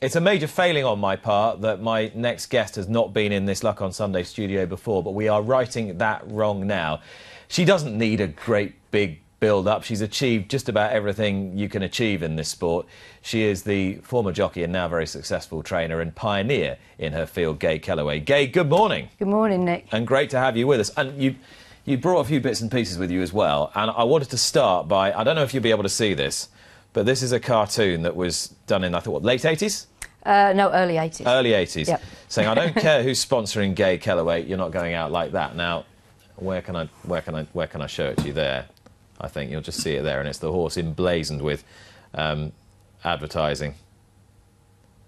It's a major failing on my part that my next guest has not been in this Luck on Sunday studio before, but we are righting that wrong now. She doesn't need a great big build-up. She's achieved just about everything you can achieve in this sport. She is the former jockey and now very successful trainer and pioneer in her field, Gay Kelleway. Gay, good morning. Good morning, Nick. And great to have you with us. And you brought a few bits and pieces with you as well. And I wanted to start by, I don't know if you'll be able to see this, but this is a cartoon that was done in, I thought, what, late 80s? No, early 80s. Early 80s. Yep. Saying, I don't care who's sponsoring Gay Kelleway, you're not going out like that. Now, where can I show it to you there? I think you'll just see it there, and it's the horse emblazoned with advertising.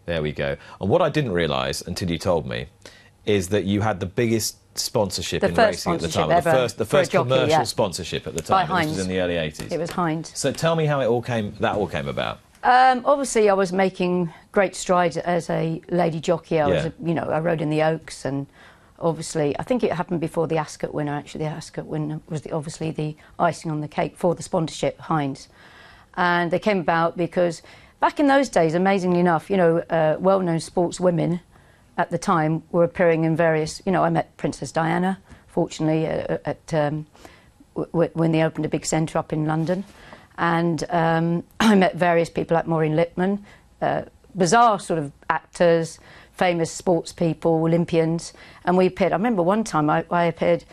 There we go. And what I didn't realise until you told me is that you had the biggest sponsorship in racing at the time. The first commercial sponsorship at the time. This was in the early 80s. It was Heinz. So tell me how that all came about. Obviously, I was making great strides as a lady jockey. I rode in the Oaks, and obviously, I think it happened before the Ascot winner. Actually, the Ascot winner was obviously the icing on the cake for the sponsorship, Heinz. And they came about because back in those days, amazingly enough, well-known sportswomen at the time were appearing in various. I met Princess Diana, fortunately, when they opened a big centre up in London. And I met various people like Maureen Lipman, bizarre sort of actors, famous sports people, Olympians, and we appeared. I remember one time I appeared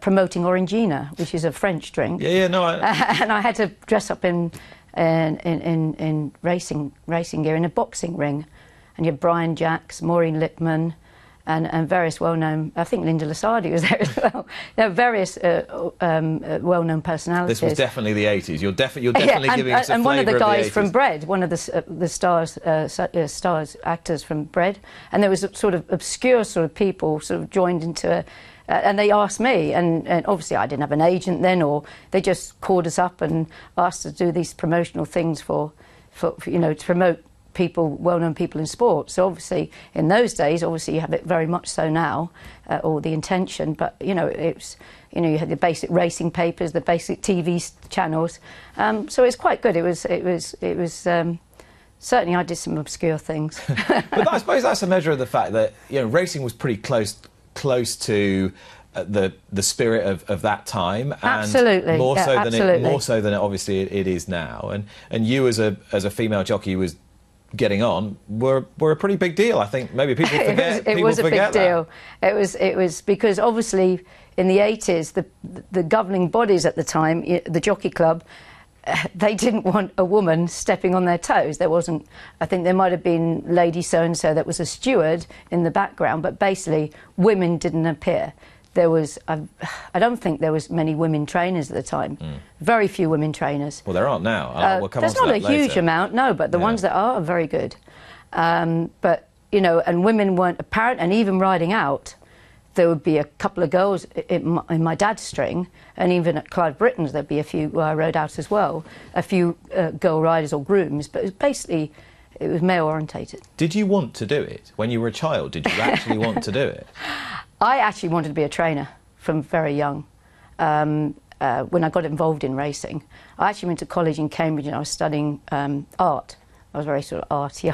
promoting Orangina, which is a French drink. And I had to dress up in racing gear in a boxing ring, and you had Brian Jacks, Maureen Lipman, and various well-known, I think Linda Lasardi was there as well. There were various well-known personalities. This was definitely the 80s. You're definitely giving us a flavour of the 80s. And one of the guys from Bread, one of the stars actors from Bread, and there was a sort of obscure sort of people sort of joined into and they asked me, and obviously I didn't have an agent then, or they just called us up and asked us to do these promotional things for to promote people, well-known people in sport. So obviously, in those days, obviously you have it very much so now, or the intention. But it's you had the basic racing papers, the basic TV channels. So it's quite good. It was certainly I did some obscure things. But I suppose that's a measure of the fact that racing was pretty close to the spirit of that time, and absolutely, more so than obviously it is now. And you as a female jockey who was getting on were a pretty big deal. I think maybe people forget. It was a big deal. It was because obviously in the 80s the governing bodies at the time, the Jockey Club, they didn't want a woman stepping on their toes. There wasn't. I think there might have been Lady So and So that was a steward in the background, but basically women didn't appear. There was, I don't think there was many women trainers at the time. Very few women trainers. Well, there aren't now. We'll come there's on to not that a huge later. amount, no, but the ones that are very good. But, and women weren't apparent, and even riding out, there would be a couple of girls in my dad's string, and even at Clive Britton's there'd be a few where I rode out as well, a few girl riders or grooms, but it was male-orientated. Did you want to do it? When you were a child, did you actually want to do it? I actually wanted to be a trainer from very young. When I got involved in racing, I actually went to college in Cambridge and I was studying art. I was very sort of arty,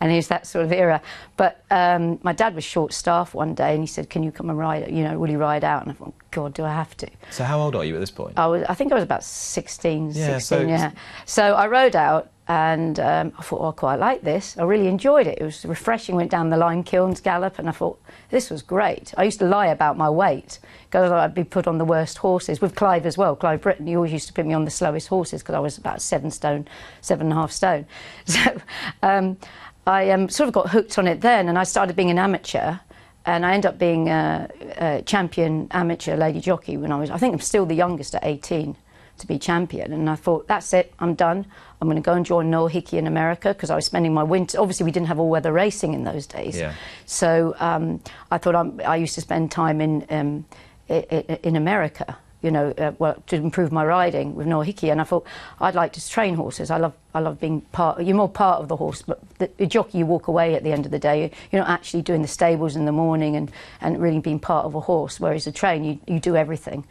and it was that sort of era. But my dad was short-staffed one day, and he said, "Can you come and ride? Will you ride out?" And I thought, "God, do I have to?" So how old are you at this point? I think I was about 16. So I rode out. And I thought, I quite like this. I really enjoyed it. It was refreshing. Went down the Lime Kilns Gallop, and I thought, this was great. I used to lie about my weight because I'd be put on the worst horses. With Clive as well. Clive Britton, he always used to put me on the slowest horses because I was about 7.5 stone. So I sort of got hooked on it then, and I started being an amateur. And I ended up being a champion amateur lady jockey when I think I'm still the youngest at 18. To be champion, and I thought, that's it, I'm done. I'm going to go and join Noel Hickey in America because I was spending my winter. Obviously, we didn't have all-weather racing in those days, so I thought I used to spend time in America, to improve my riding with Noel Hickey, and I thought I'd like to train horses. I love being part. You're more part of the horse, but the jockey, you walk away at the end of the day. You're not actually doing the stables in the morning and really being part of a horse. Whereas a train, you do everything.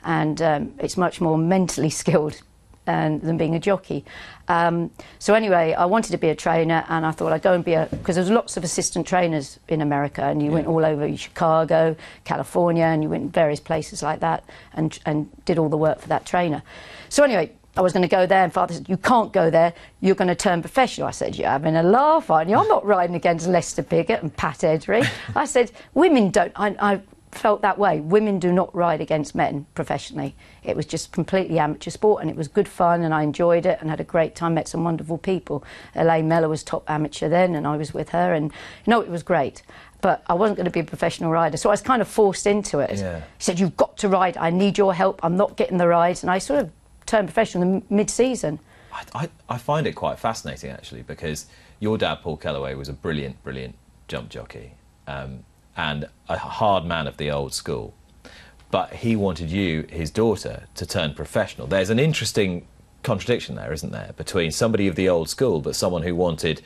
And it's much more mentally skilled than being a jockey. So anyway, I wanted to be a trainer, and I thought I'd go and be because there's lots of assistant trainers in America, and you went all over Chicago, California, and you went various places like that, and did all the work for that trainer. So anyway, I was going to go there, and Father said, "You can't go there, you're going to turn professional." I said, "You're having a laugh, aren't you? I'm not riding against Lester Piggott and Pat Edry." I said, "Women don't," I felt that way. Women do not ride against men professionally. It was just completely amateur sport, and it was good fun, and I enjoyed it and had a great time, met some wonderful people. Elaine Mellor was top amateur then, and I was with her, and it was great. But I wasn't going to be a professional rider, so I was kind of forced into it. Yeah. He said, "You've got to ride, I need your help, I'm not getting the rides," and I sort of turned professional in mid-season. I find it quite fascinating, actually, because your dad, Paul Kelleway, was a brilliant jump jockey. And a hard man of the old school, but he wanted you, his daughter, to turn professional. There's an interesting contradiction there, isn't there, between somebody of the old school but someone who wanted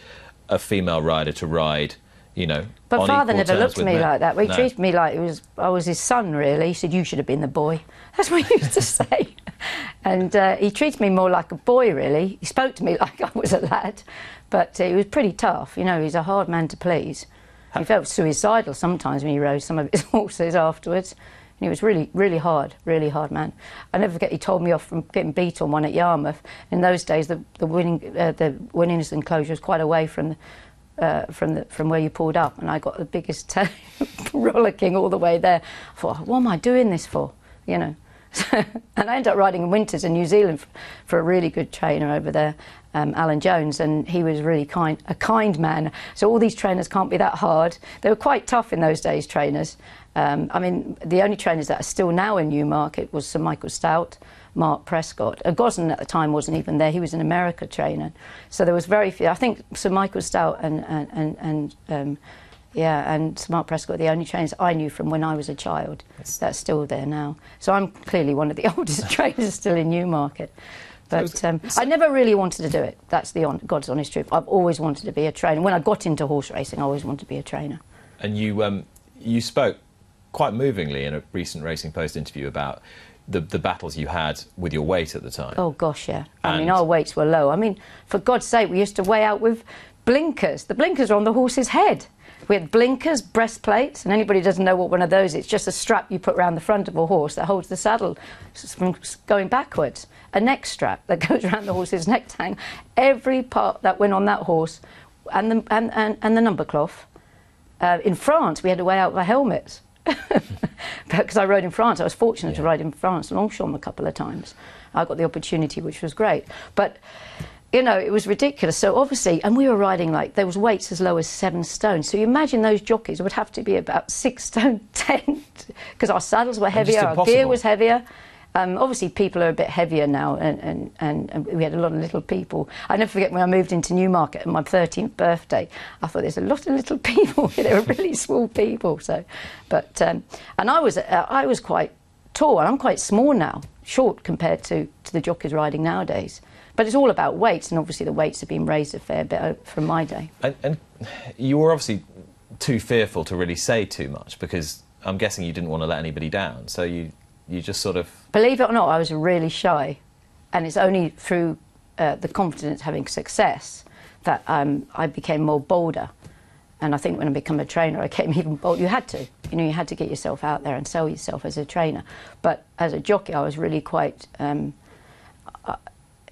a female rider to ride, But on Father equal never terms looked at with me men. like that. Well, he No. treated me like I was his son, really. He said, "You should have been the boy." That's what he used to say. And he treated me more like a boy, really. He spoke to me like I was a lad, but he was pretty tough. He's a hard man to please. He felt suicidal sometimes when he rode some of his horses afterwards. And he was really hard man. I never forget, he told me off from getting beat on one at Yarmouth. In those days, the winnings enclosure was quite away from where you pulled up, and I got the biggest rollicking all the way there. I thought, what am I doing this for? And I ended up riding in winters in New Zealand for a really good trainer over there, Alan Jones, and he was really a kind man. So all these trainers can't be that hard. They were quite tough in those days, trainers. I mean, the only trainers that are still now in Newmarket was Sir Michael Stout, Mark Prescott. Gosden at the time wasn't even there. He was an America trainer. So there was very few. I think Sir Michael Stout and Mark Prescott are the only trainers I knew from when I was a child. That's still there now. So I'm clearly one of the oldest trainers still in Newmarket. But I never really wanted to do it. That's God's honest truth. I've always wanted to be a trainer. When I got into horse racing, I always wanted to be a trainer. And you spoke quite movingly in a recent Racing Post interview about the battles you had with your weight at the time. Oh, gosh, yeah. I mean, our weights were low. I mean, for God's sake, we used to weigh out with blinkers. The blinkers are on the horse's head. We had blinkers, breastplates, and anybody who doesn't know what one of those is, it's just a strap you put around the front of a horse that holds the saddle from going backwards. A neck strap that goes around the horse's neck tang. Every part that went on that horse, and the number cloth. In France, we had to weigh out the helmets. Because I rode in France. I was fortunate to ride in France, Longchamp a couple of times. I got the opportunity, which was great. But it was ridiculous. So obviously, and we were riding there was weights as low as 7 stone. So you imagine those jockeys would have to be about 6 stone 10, because our saddles were heavier, our gear was heavier. Obviously, people are a bit heavier now, and we had a lot of little people. I never forget when I moved into Newmarket on my 13th birthday. I thought there's a lot of little people. They were really small people. So, but and I was quite tall, and I'm quite small now, short compared to the jockeys riding nowadays. But it's all about weights, and obviously the weights have been raised a fair bit from my day. And you were obviously too fearful to really say too much, because I'm guessing you didn't want to let anybody down. So you just sort of... Believe it or not, I was really shy. And it's only through the confidence having success that I became more bolder. And I think when I became a trainer, I became even bolder. You had to. You had to get yourself out there and sell yourself as a trainer. But as a jockey, I was really quite...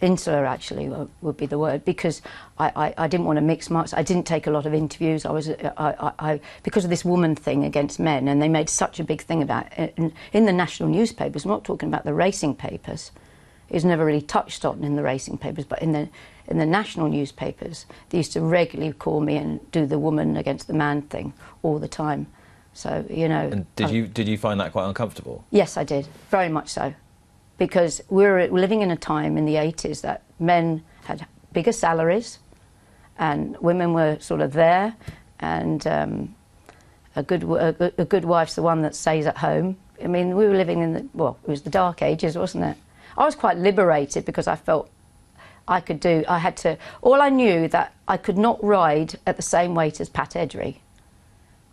insular, actually, would be the word, because I didn't want to mix marks. I didn't take a lot of interviews. Because of this woman thing against men, and they made such a big thing about it. In the national newspapers, I'm not talking about the racing papers. It was never really touched on in the racing papers, but in the national newspapers, they used to regularly call me and do the woman against the man thing all the time. So, And did you find that quite uncomfortable? Yes, I did. Very much so. Because we were living in a time in the 80s that men had bigger salaries and women were sort of there, and a good wife's the one that stays at home. I mean, we were living in it was the dark ages, wasn't it? I was quite liberated because I felt all I knew that I could not ride at the same weight as Pat Edry,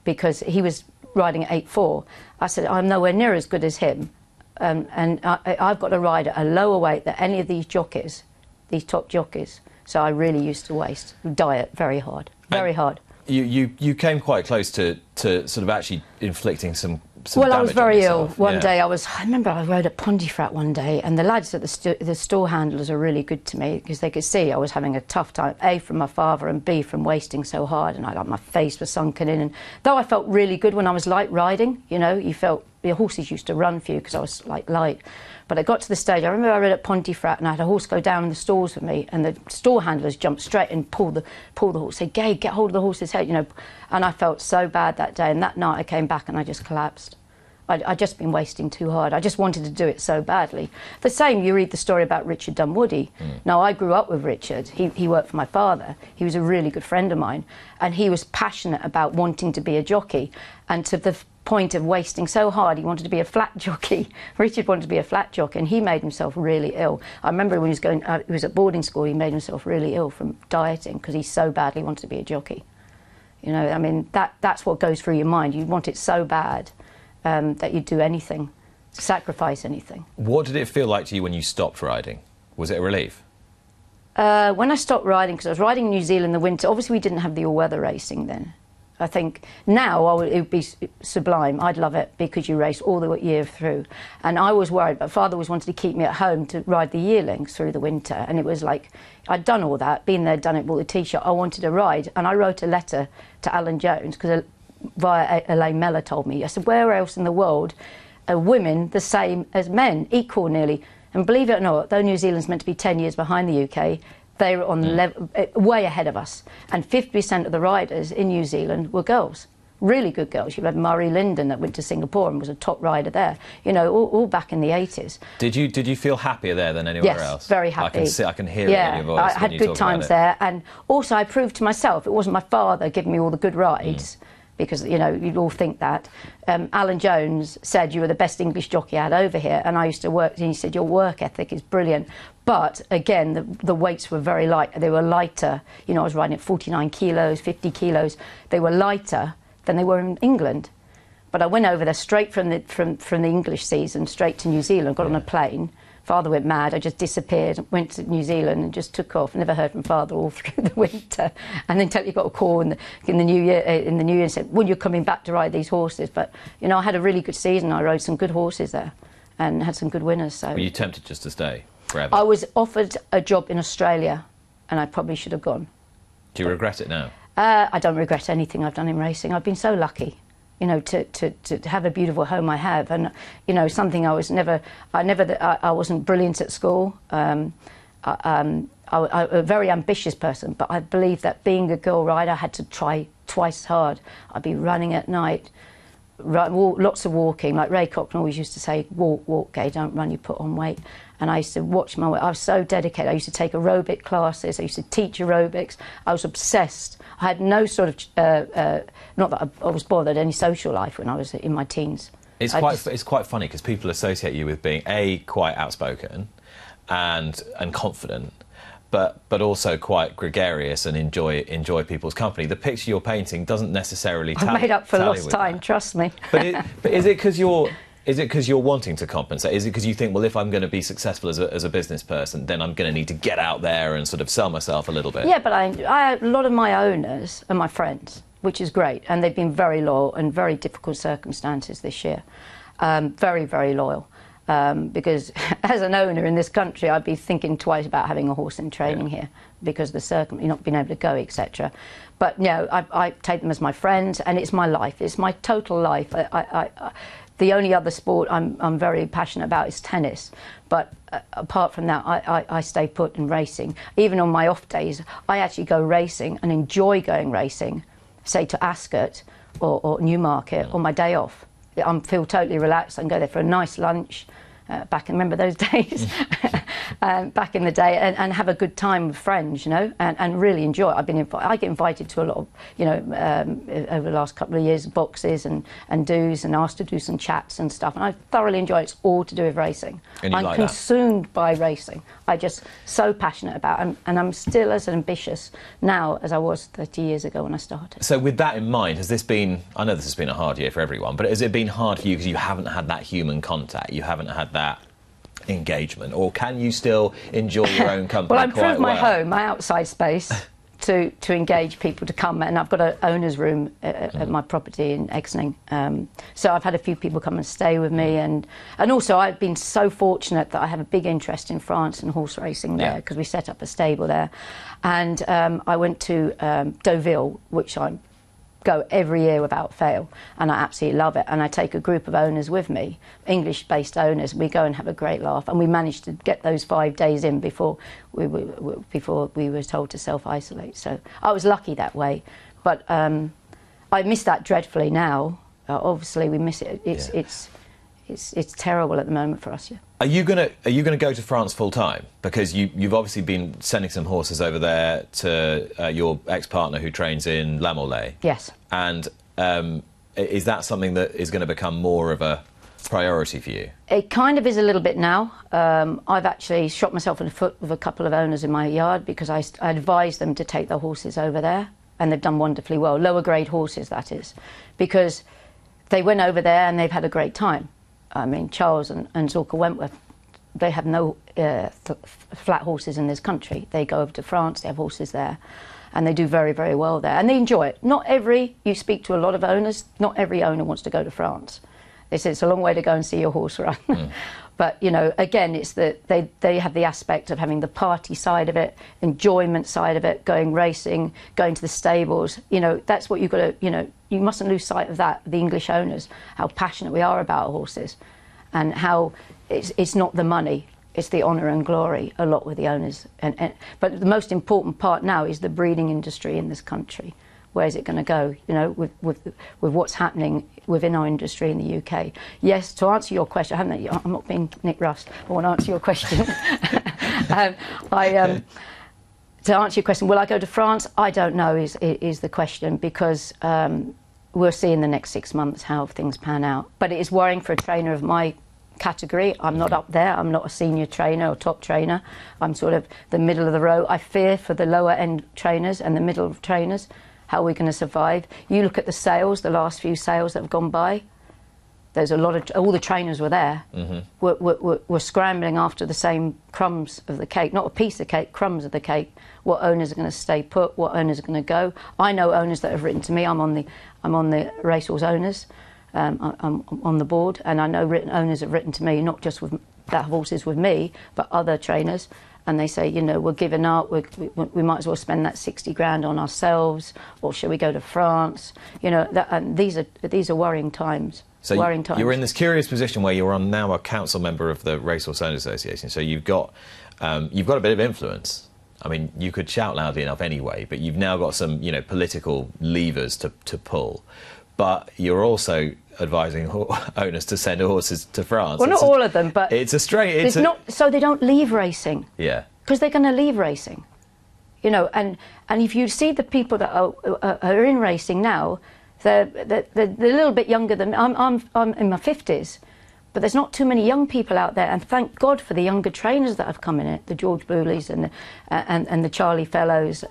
because he was riding at 8'4". I said, I'm nowhere near as good as him. and I've got to ride at a lower weight than any of these jockeys, these top jockeys. So I really used to diet very hard, very hard. You came quite close to sort of actually inflicting some well, I was damage very on ill. yourself. One day I remember I rode at Pontefract one day, and the lads at the store handlers are really good to me because they could see I was having a tough time, A, from my father, and B, from wasting so hard, and my face was sunken in. And though I felt really good when I was light riding, you know, you felt the horses used to run for you because I was like light. But I got to the stage, I remember I rode at Pontefract and I had a horse go down in the stalls with me, and the store handlers jumped straight and pulled the horse, said, "Gay, get hold of the horse's head," you know. And I felt so bad that day, and that night I came back and I just collapsed. I'd just been wasting too hard. I just wanted to do it so badly. The same, you read the story about Richard Dunwoody. Now, I grew up with Richard. He worked for my father. He was a really good friend of mine, and he was passionate about wanting to be a jockey, and to the point of wasting so hard, he wanted to be a flat jockey. Richard wanted to be a flat jockey, and he made himself really ill. I remember when he was at boarding school, he made himself really ill from dieting because he so badly wanted to be a jockey. You know, I mean, that's what goes through your mind. You want it so bad that you'd do anything, sacrifice anything. What did it feel like to you when you stopped riding? Was it a relief? When I stopped riding, because I was riding in New Zealand in the winter, obviously we didn't have the all-weather racing then. I think now it would be sublime. I'd love it because you race all the year through. And I was worried, but Father always wanted to keep me at home to ride the yearlings through the winter. And it was like, I'd done all that, been there, done it, bought the T-shirt. I wanted to ride. And I wrote a letter to Alan Jones, because via Elaine Mellor told me, I said, where else in the world are women the same as men, equal nearly? And believe it or not, though New Zealand's meant to be 10 years behind the UK, they were on the level, way ahead of us. And 50% of the riders in New Zealand were girls, really good girls. You had Murray Linden that went to Singapore and was a top rider there, you know, all back in the 80s. Did you feel happier there than anywhere else? Yes, very happy. I can hear it in your voice. I had good times there, and also I proved to myself it wasn't my father giving me all the good rides. Because, you know, you'd all think that. Alan Jones said, you were the best English jockey I had over here, and I used to work, and he said, your work ethic is brilliant. But, again, the weights were very light. They were lighter. You know, I was riding at 49 kilos, 50 kilos. They were lighter than they were in England. But I went over there straight from the English season, straight to New Zealand, got on a plane. Father went mad. I just disappeared, went to New Zealand and just took off. Never heard from Father all through the winter. And then totally got a call in the new year and said, well, you're coming back to ride these horses. But, you know, I had a really good season. I rode some good horses there and had some good winners. So. Were you tempted just to stay forever? I was offered a job in Australia, and I probably should have gone. Do you regret it now? I don't regret anything I've done in racing. I've been so lucky. You know, to have a beautiful home I have, and you know, something I wasn't brilliant at school. I'm a very ambitious person, but I believe that being a girl rider, I had to try twice as hard. I'd be running at night, lots of walking. Like Ray Cochran always used to say, walk, Gay, don't run, you put on weight. And I used to watch my weight. I was so dedicated. I used to take aerobic classes. I used to teach aerobics. I was obsessed. I had no sort of, not that I was bothered, any social life when I was in my teens. It's quite funny because people associate you with being quite outspoken and confident, but also quite gregarious and enjoy people's company. The picture you're painting doesn't necessarily I've made up for lost time, trust me. But is it because you're wanting to compensate? Is it because you think, well, if I'm going to be successful as a business person, then I'm going to need to get out there and sort of sell myself a little bit? Yeah, but a lot of my owners are my friends, which is great, and they've been very loyal in very difficult circumstances this year. Very, very loyal. Because as an owner in this country, I'd be thinking twice about having a horse in training here because of the not being able to go, etc. But no, I take them as my friends, and it's my life. It's my total life. The only other sport I'm very passionate about is tennis. But apart from that, I stay put in racing. Even on my off days, I actually go racing and enjoy going racing, say to Ascot or Newmarket on my day off. I feel totally relaxed. I can go there for a nice lunch. Remember those days? back in the day, and have a good time with friends, you know, and really enjoy it. I get invited to a lot of, you know, over the last couple of years, boxes and do's, and asked to do some chats and stuff, and I thoroughly enjoy it. It's all to do with racing. And I'm consumed by racing. I'm just so passionate about it, and I'm still as ambitious now as I was 30 years ago when I started. So with that in mind, has this been, I know this has been a hard year for everyone, but has it been hard for you because you haven't had that human contact, you haven't had that engagement, or can you still enjoy your own company? Well, I improved my home, my outside space, to engage people to come, and I've got an owner's room at my property in Exning. So I've had a few people come and stay with me, and also I've been so fortunate that I have a big interest in France and horse racing there, because we set up a stable there, and I went to Deauville, which I go every year without fail, and I absolutely love it. And I take a group of owners with me, English-based owners. We go and have a great laugh, and we managed to get those 5 days in before we were told to self-isolate. So I was lucky that way, but I miss that dreadfully now. Obviously, we miss it. It's terrible at the moment for us. Yeah. Are you gonna go to France full time? Because you've obviously been sending some horses over there to your ex-partner who trains in La Morlaix. Yes. And is that something that is going to become more of a priority for you? It kind of is a little bit now. I've actually shot myself in the foot with a couple of owners in my yard, because I advised them to take their horses over there, and they've done wonderfully well. Lower grade horses, that is, because they went over there and they've had a great time. I mean, Charles and Zorka Wentworth, they have no flat horses in this country. They go over to France, they have horses there, and they do very, very well there. And they enjoy it. You speak to a lot of owners, not every owner wants to go to France. They say it's a long way to go and see your horse run. But, you know, again, it's that they have the aspect of having the party side of it, enjoyment side of it, going racing, going to the stables. You know, that's what you've got to, you know, you mustn't lose sight of that, the English owners, how passionate we are about horses, and how it's not the money, it's the honour and glory a lot with the owners. But the most important part now is the breeding industry in this country. Where's it going to go, you know, with what's happening within our industry in the UK? Yes, to answer your question, I'm not being Nick Rust, I want to answer your question. To answer your question, will I go to France? I don't know is the question, because we'll see in the next 6 months how things pan out. But it is worrying for a trainer of my category. I'm not up there. I'm not a senior trainer or top trainer. I'm sort of the middle of the row. I fear for the lower end trainers and the middle trainers. How are we going to survive? You look at the sales, the last few sales that have gone by. There's a lot of, all the trainers were there. We're scrambling after the same crumbs of the cake, not a piece of cake, crumbs of the cake. What owners are going to stay put? What owners are going to go? I know owners that have written to me. I'm on the racehorse owners. I'm on the board, and I know owners have written to me, not just that have horses with me, but other trainers. And they say, you know, we're giving up, we might as well spend that 60 grand on ourselves, or should we go to France? You know, and these are worrying times. So you're in this curious position where you're now a council member of the Racehorse Owners Association, so you've got a bit of influence. I mean, you could shout loudly enough anyway, but you've now got some, you know, political levers to pull. But you're also advising owners to send horses to France. Well, not all of them, but it's a straight. So they don't leave racing. Yeah. Because they're going to leave racing, you know. And if you see the people that are in racing now, they're a little bit younger than I'm in my 50s, but there's not too many young people out there. And thank God for the younger trainers that have come in it, the George Booleys and the Charlie Fellows.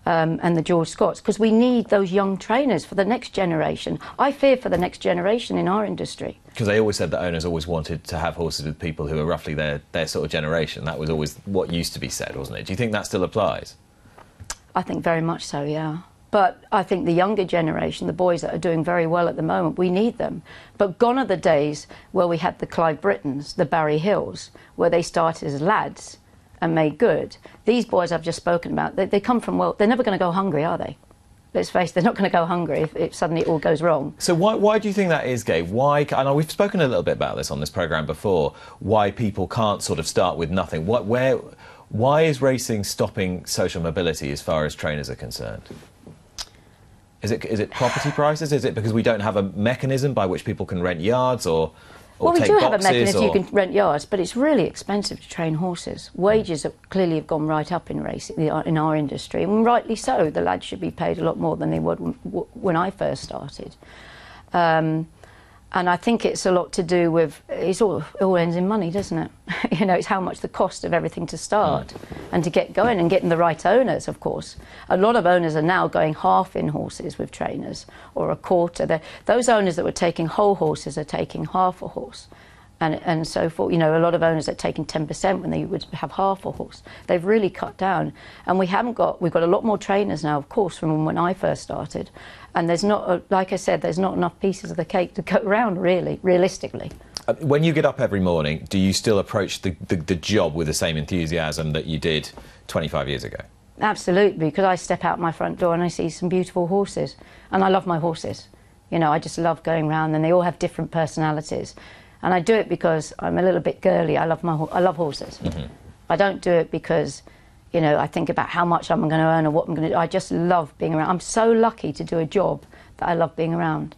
And the George Scotts, because we need those young trainers for the next generation. I fear for the next generation in our industry. Because they always said that owners always wanted to have horses with people who are roughly their sort of generation. That was always what used to be said, wasn't it? Do you think that still applies? I think very much so, yeah. But I think the younger generation, the boys that are doing very well at the moment, we need them. But gone are the days where we had the Clive Brittons, the Barry Hills, where they started as lads and made good. These boys I've just spoken about, they come from, well, they're never going to go hungry, are they? Let's face it, they're not going to go hungry if suddenly it all goes wrong. So why do you think that is, Gay? Why, I know we've spoken a little bit about this on this programme before, why people can't sort of start with nothing. Why is racing stopping social mobility as far as trainers are concerned? Is it property prices? Is it because we don't have a mechanism by which people can rent yards, or...? Or well, we take do have a boxes, mechanism or... you can rent yards, but it's really expensive to train horses. Wages have clearly gone right up in racing in our industry, and rightly so. The lads should be paid a lot more than they would when I first started. And I think it's a lot to do with, it all ends in money, doesn't it? You know, it's how much the cost of everything to start and to get going, and getting the right owners, of course. A lot of owners are now going half in horses with trainers, or a quarter. Those owners that were taking whole horses are taking half a horse. And so forth. You know, a lot of owners are taking 10% when they would have half a horse. They've really cut down. And we've got a lot more trainers now, of course, from when I first started. And there's not, like I said, there's not enough pieces of the cake to go around, really, realistically. When you get up every morning, do you still approach the job with the same enthusiasm that you did 25 years ago? Absolutely, because I step out my front door and I see some beautiful horses. And I love my horses. You know, I just love going around, and they all have different personalities. And I do it because I'm a little bit girly. I love horses. Mm-hmm. I don't do it because, you know, I think about how much I'm going to earn or what I'm going to do. I just love being around. I'm so lucky to do a job that I love being around.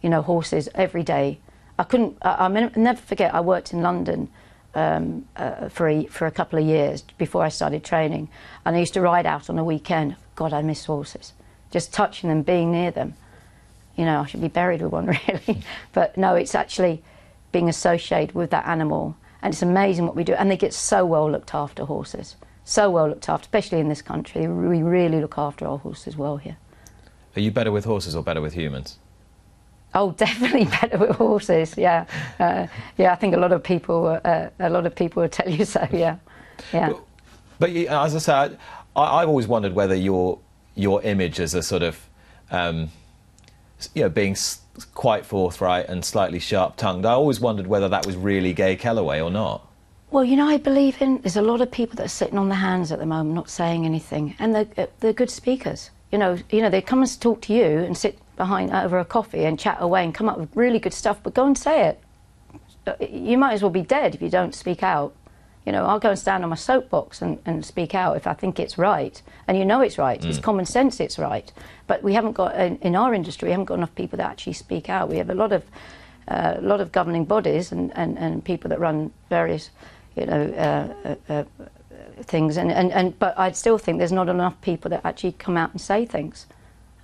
You know, horses every day. I'll never forget, I worked in London for a couple of years before I started training. And I used to ride out on a weekend. God, I miss horses. Just touching them, being near them. You know, I should be buried with one, really. But no, it's actually being associated with that animal, and it's amazing what we do. And they get so well looked after, horses. So well looked after, especially in this country. We really look after our horses well here. Are you better with horses or better with humans? Oh, definitely better with horses. Yeah, yeah. I think a lot of people will tell you so. Yeah, yeah. But as I said, I've always wondered whether your image as a sort of, you know, being quite forthright and slightly sharp-tongued, I always wondered whether that was really Gay Kelleway or not. Well, you know, I believe there's a lot of people that are sitting on their hands at the moment, not saying anything, and they're good speakers. You know, they come and talk to you and sit over a coffee and chat away and come up with really good stuff, but go and say it. You might as well be dead if you don't speak out. You know, I'll go and stand on my soapbox and speak out if I think it's right. And you know it's right. It's common sense it's right. But we haven't got, in our industry, we haven't got enough people that actually speak out. We have a lot of governing bodies and people that run various, you know, things. But I still think there's not enough people that actually come out and say things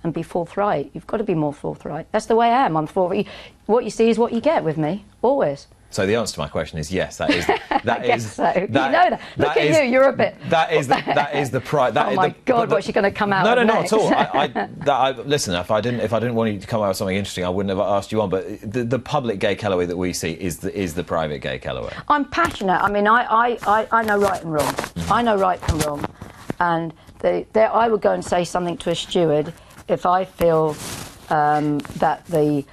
and be forthright. You've got to be more forthright. That's the way I am. I'm forthright. What you see is what you get with me, always. So the answer to my question is yes. That is. I guess so. You know that. Look at you. You're a bit. That is the pride. Oh my God! What's she going to come out? No, with not next? at all. Listen, if I didn't want you to come out with something interesting, I wouldn't have asked you on. But the public Gay Kelleway that we see is the private Gay Kelleway. I'm passionate. I mean, I know right and wrong. I know right from wrong, and I would go and say something to a steward if I feel that the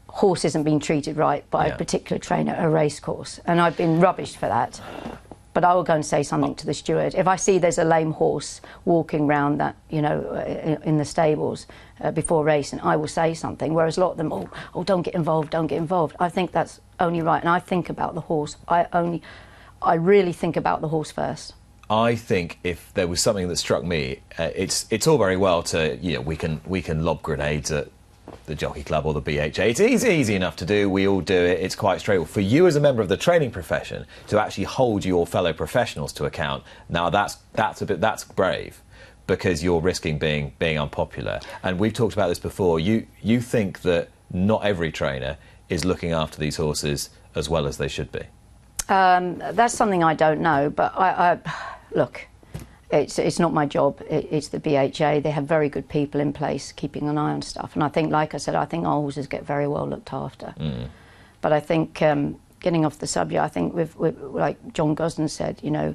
horse isn't being treated right by a particular trainer at a racecourse, and I've been rubbished for that. But I will go and say something to the steward. If I see there's a lame horse walking around that, you know, in the stables before racing, I will say something. Whereas a lot of them, oh, don't get involved, don't get involved. I think that's only right, and I think about the horse. I really think about the horse first. I think if there was something that struck me, it's all very well to, you know, we can lob grenades at the Jockey Club or the BHA. It's easy enough to do. We all do it. It's quite straightforward. For you as a member of the training profession to actually hold your fellow professionals to account, now that's brave, because you're risking being unpopular. And we've talked about this before. You think that not every trainer is looking after these horses as well as they should be. That's something I don't know, but I look. It's not my job. It's the BHA. They have very good people in place keeping an eye on stuff. And I think, like I said, I think our horses get very well looked after. But I think, getting off the subject, I think like John Gosden said, you know,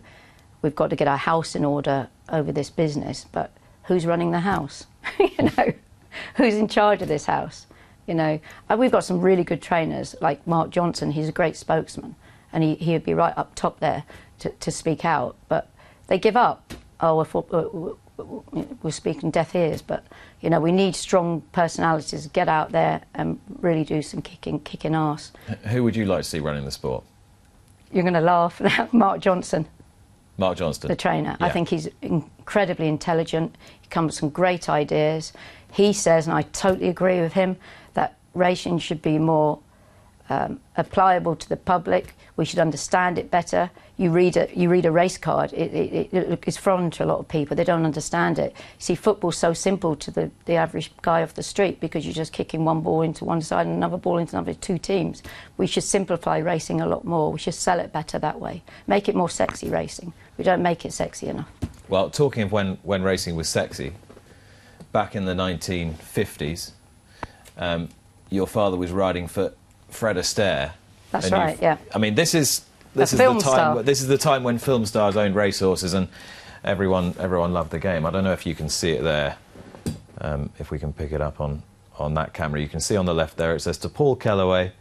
we've got to get our house in order over this business. But who's running the house? You know, who's in charge of this house? You know, we've got some really good trainers like Mark Johnson. He's a great spokesman, and he would be right up top there to speak out. But they give up. Oh, we're speaking deaf ears, but you know, we need strong personalities to get out there and really do some kicking arse. Who would you like to see running the sport? You're going to laugh now. Mark Johnson. Mark Johnston, the trainer. Yeah. I think he's incredibly intelligent. He comes with some great ideas. He says, and I totally agree with him, that racing should be more applicable to the public. We should understand it better. You read a race card, it's foreign to a lot of people. They don't understand it. See, football's so simple to the average guy off the street because you're just kicking one ball into one side and another ball into another, two teams. We should simplify racing a lot more. We should sell it better that way. Make it more sexy racing. We don't make it sexy enough. Well, talking of when racing was sexy, back in the 1950s, your father was riding for Fred Astaire. That's right, yeah. I mean, this is the time when film stars owned racehorses, and everyone loved the game. I don't know if you can see it there. If we can pick it up on that camera, you can see on the left there it says, "To Paul Kelleway,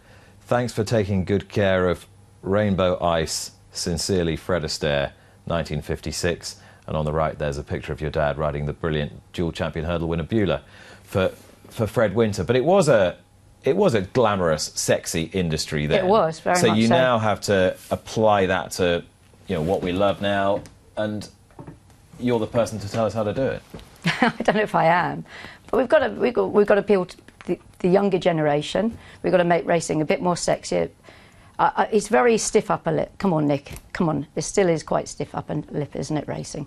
thanks for taking good care of Rainbow Ice. Sincerely, Fred Astaire, 1956." And on the right there's a picture of your dad riding the brilliant dual champion hurdle winner Beulah for Fred Winter. But it was a glamorous, sexy industry then. It was, very much so. So you now have to apply that to, what we love now, and you're the person to tell us how to do it. I don't know if I am, but we've got to appeal to the younger generation. We've got to make racing a bit more sexy. It's very stiff upper lip. Come on, Nick. Come on. It still is quite stiff upper lip, isn't it, racing?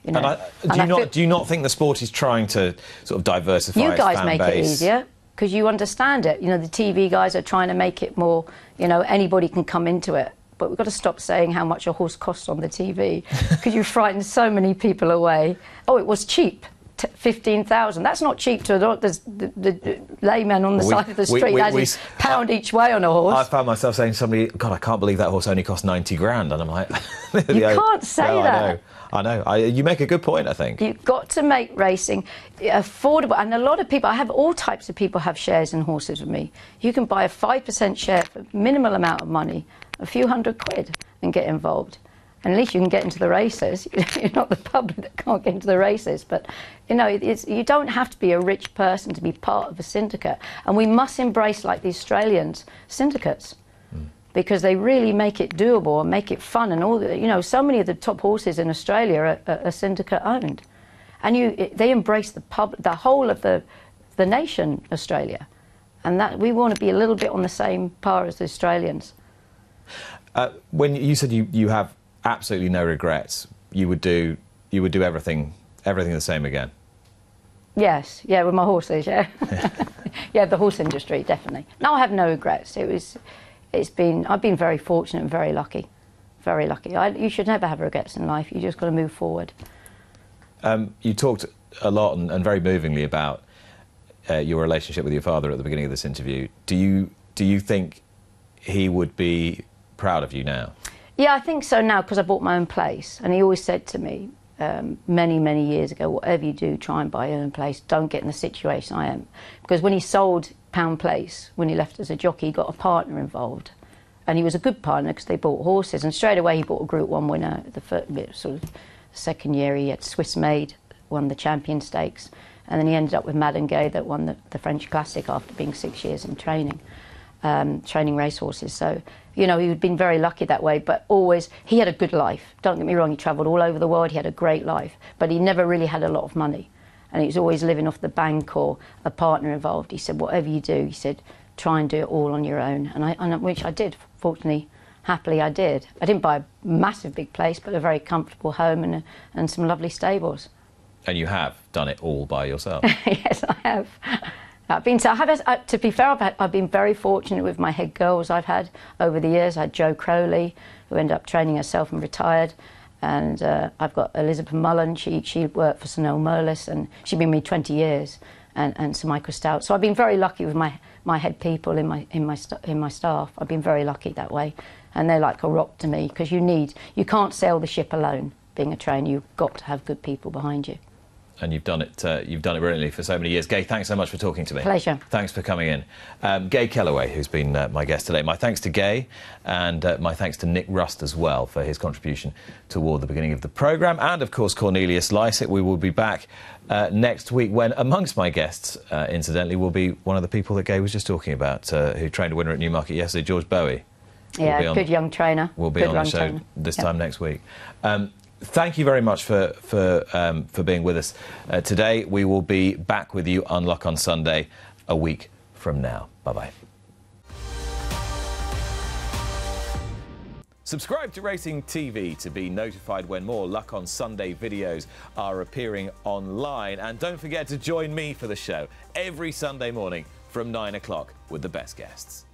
Do you not think the sport is trying to sort of diversify its fan base? You guys make it easier because you understand it. The TV guys are trying to make it more, anybody can come into it. But we've got to stop saying how much a horse costs on the TV because you frighten so many people away. Oh, it was cheap. 15,000. That's not cheap to the layman on the side of the street. That's £1 each way on a horse. I found myself saying to somebody, "God, I can't believe that horse only cost 90 grand." And I'm like, you can't say that. I know. You make a good point, I think. You've got to make racing affordable. And a lot of people, I have all types of people have shares in horses with me. You can buy a 5% share for a minimal amount of money, a few £100, and get involved. And at least you can get into the races. You're not the public that can't get into the races. But, you don't have to be a rich person to be part of a syndicate. And we must embrace, like the Australians, syndicates. Because they really make it doable and make it fun. And so many of the top horses in Australia are syndicate owned. And they embrace the whole of the nation, Australia. And that we want to be a little bit on the same par as the Australians. When you said you have absolutely no regrets, you would do everything the same again. Yes, yeah, with my horses, yeah. Yeah, the horse industry, definitely. No, I have no regrets. I've been very fortunate and very lucky. Very lucky. You should never have regrets in life. You just got to move forward. You talked a lot and very movingly about your relationship with your father at the beginning of this interview. Do you think he would be proud of you now? Yeah, I think so now because I bought my own place. And he always said to me many, many years ago, whatever you do, try and buy your own place. Don't get in the situation I am. Because when he sold Pound Place, when he left as a jockey, he got a partner involved. And he was a good partner because they bought horses. And straight away he bought a Group 1 winner. The second year he had Swiss Made, won the Champion Stakes. And then he ended up with Madame Gay that won the French Classic after being 6 years in training racehorses. So, he'd been very lucky that way, but always, he had a good life. Don't get me wrong, he travelled all over the world, he had a great life, but he never really had a lot of money. And he was always living off the bank or a partner involved. He said, whatever you do, he said, try and do it all on your own. Which I did, fortunately, happily I did. I didn't buy a massive big place, but a very comfortable home and some lovely stables. And you have done it all by yourself? Yes, I have. To be fair, I've been very fortunate with my head girls I've had over the years. I had Jo Crowley, who ended up training herself and retired. And I've got Elizabeth Mullen, she worked for Sir Noel Merlis, and she's been with me 20 years, and Sir Michael Stout. So I've been very lucky with my head people in my staff. I've been very lucky that way. And they're like a rock to me, because you can't sail the ship alone being a trainer. You've got to have good people behind you. And you've done it brilliantly for so many years. Gay, thanks so much for talking to me. Pleasure. Thanks for coming in. Gay Kelleway, who's been my guest today. My thanks to Gay, and my thanks to Nick Rust as well for his contribution toward the beginning of the programme. And, of course, Cornelius Lycett. We will be back next week when, amongst my guests, incidentally, will be one of the people that Gay was just talking about, who trained a winner at Newmarket yesterday, George Bowie. Yeah, good young trainer. Will be on the show this time next week. Thank you very much for being with us today. We will be back with you on Lock on Sunday a week from now. Bye-bye. Subscribe to Racing TV to be notified when more Luck on Sunday videos are appearing online. And don't forget to join me for the show every Sunday morning from 9 o'clock with the best guests.